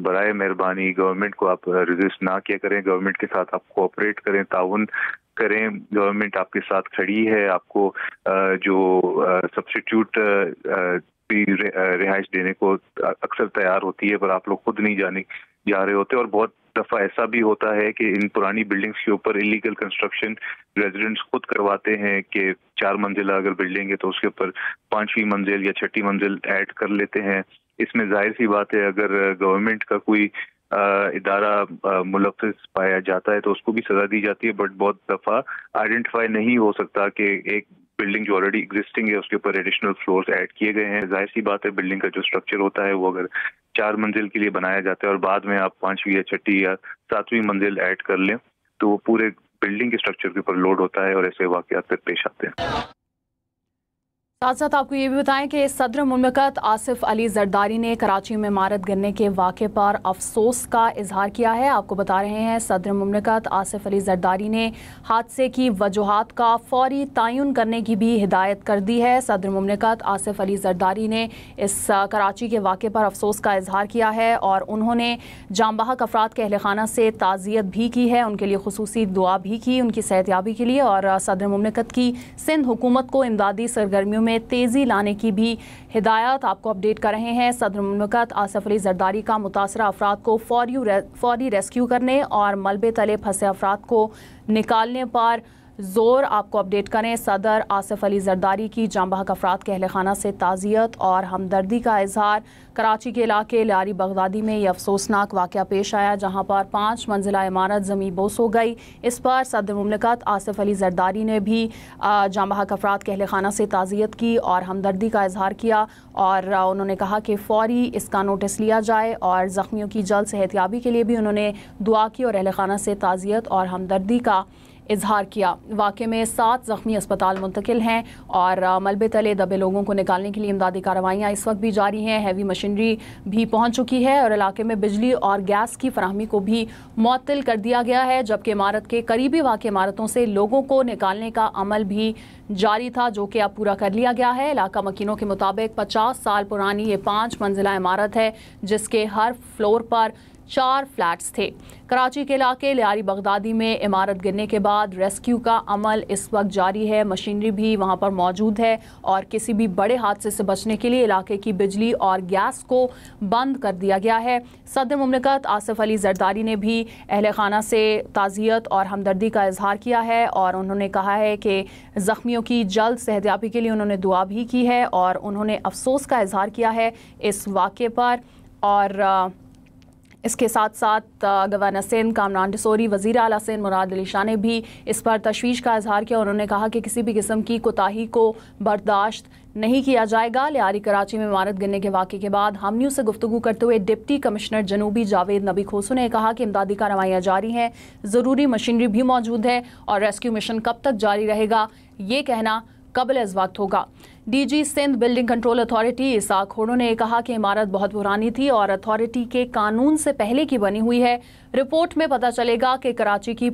बराए मेहरबानी गवर्नमेंट को आप रेजिस्ट ना किया करें, गवर्नमेंट के साथ आप कोऑपरेट करें, ताउन करें। गवर्नमेंट आपके साथ खड़ी है, आपको जो सब्स्टिट्यूट भी रिहाइश देने को अक्सर तैयार होती है, पर आप लोग खुद नहीं जा रहे होते। और बहुत दफा ऐसा भी होता है कि इन पुरानी बिल्डिंग्स के ऊपर इलीगल कंस्ट्रक्शन रेजिडेंट्स खुद करवाते हैं कि 4 मंजिला अगर बिल्डिंग है तो उसके ऊपर 5वीं मंजिल या 6ठी मंजिल ऐड कर लेते हैं। इसमें जाहिर सी बात है, अगर गवर्नमेंट का कोई इदारा मुलव्विस पाया जाता है तो उसको भी सजा दी जाती है, बट बहुत दफा आइडेंटिफाई नहीं हो सकता कि एक बिल्डिंग जो ऑलरेडी एग्जिस्टिंग है उसके ऊपर एडिशनल फ्लोर्स ऐड किए गए हैं। जाहिर सी बात है, बिल्डिंग का जो स्ट्रक्चर होता है वो अगर 4 मंजिल के लिए बनाया जाता है और बाद में आप 5वीं या 6ठी या 7वीं मंजिल ऐड कर लें तो वो पूरे बिल्डिंग के स्ट्रक्चर के ऊपर लोड होता है और ऐसे वाकयात फिर पेश आते हैं। साथ साथ आपको ये भी बताएं कि सदर मुमलिकत आसिफ अली जरदारी ने कराची में इमारत गिरने के वाक़े पर अफसोस का इजहार किया है। आपको बता रहे हैं, सदर मुमलिकत आसिफ अली जरदारी ने हादसे की वजूहात का फौरी तयन करने की भी हिदायत कर दी है। सदर मुमलिकत आसिफ अली जरदारी ने इस कराची के वाक़े पर अफसोस का इजहार किया है और उन्होंने जांबाहक अफराद के अहल खाना से ताज़ियत भी की है, उनके लिए खुसूसी दुआ भी की उनकी सेहतयाबी के लिए। और सदर मुमलिकत की सिंध हुकूमत को इमदादी सरगर्मियों में तेज़ी लाने की भी हिदायत आपको अपडेट कर रहे हैं। सदर मुमलिकत आसिफ अली जरदारी का मुतासरा अफराद को फौरी रेस्क्यू करने और मलबे तले फंसे अफराद को निकालने पर जोर आपको अपडेट करें। सदर आसिफ अली जरदारी की जांबाहक अफराद के अहल खाना से ताज़ियत और हमदर्दी का इजहार। कराची के इलाके लारी बगदादी में यह अफसोसनाक वाक़या पेश आया जहां पर 5 मंजिला इमारत ज़मीन बोस हो गई। इस पर सदर मुमलिकत आसिफ अली जरदारी ने भी जांबाहक अफराद के अहल खाना से ताज़ियत की और हमदर्दी का इजहार किया और उन्होंने कहा कि फौरी इसका नोटिस लिया जाए और ज़ख्मियों की जल्द सेहतयाबी के लिए भी उन्होंने दुआ की और अहल खाना से ताज़ियत और हमदर्दी का इजहार किया। वाक़े में 7 ज़ख्मी अस्पताल मुंतकिल हैं और मलबे तले दबे लोगों को निकालने के लिए इमदादी कार्रवाइयाँ इस वक्त भी जारी हैं। हैवी मशीनरी भी पहुँच चुकी है और इलाके में बिजली और गैस की फराहमी को भी मुअत्तल कर दिया गया है, जबकि इमारत के करीबी वाक़ इमारतों से लोगों को निकालने का अमल भी जारी था जो कि अब पूरा कर लिया गया है। इलाका मकीनों के मुताबिक 50 साल पुरानी ये 5 मंजिला इमारत है जिसके हर फ्लोर पर 4 फ्लैट्स थे। कराची के इलाके लारी बगदादी में इमारत गिरने के बाद रेस्क्यू का अमल इस वक्त जारी है। मशीनरी भी वहां पर मौजूद है और किसी भी बड़े हादसे से बचने के लिए इलाके की बिजली और गैस को बंद कर दिया गया है। सदर मुमलिकत आसिफ अली जरदारी ने भी अहल खाना से ताज़ियत और हमदर्दी का इजहार किया है और उन्होंने कहा है कि ज़ख्मियों की जल्द सेहतयाबी के लिए उन्होंने दुआ भी की है और उन्होंने अफसोस का इजहार किया है इस वाक़े पर। और इसके साथ साथ गवर्नर सिंध कामरान डिसोरी, वज़ीर आला सिंध मुराद अली शाह ने भी इस पर तशवीश का इजहार किया। उन्होंने कहा कि किसी भी किस्म की कोताही को बर्दाश्त नहीं किया जाएगा। लियारी कराची में इमारत गिरने के वाक़े के बाद हम न्यूज़ से गुफ्तगू करते हुए डिप्टी कमिश्नर जनूबी जावेद नबी खोसू ने कहा कि इमदादी कार्रवाइयाँ जारी हैं, ज़रूरी मशीनरी भी मौजूद है और रेस्क्यू मिशन कब तक जारी रहेगा ये कहना कबल इस वक्त होगा। DG Sindh building control authority Ishaq होनो ने कहा कि इमारत बहुत पुरानी थी और अथॉरिटी के कानून से पहले की बनी हुई है। रिपोर्ट में पता चलेगा कि कराची की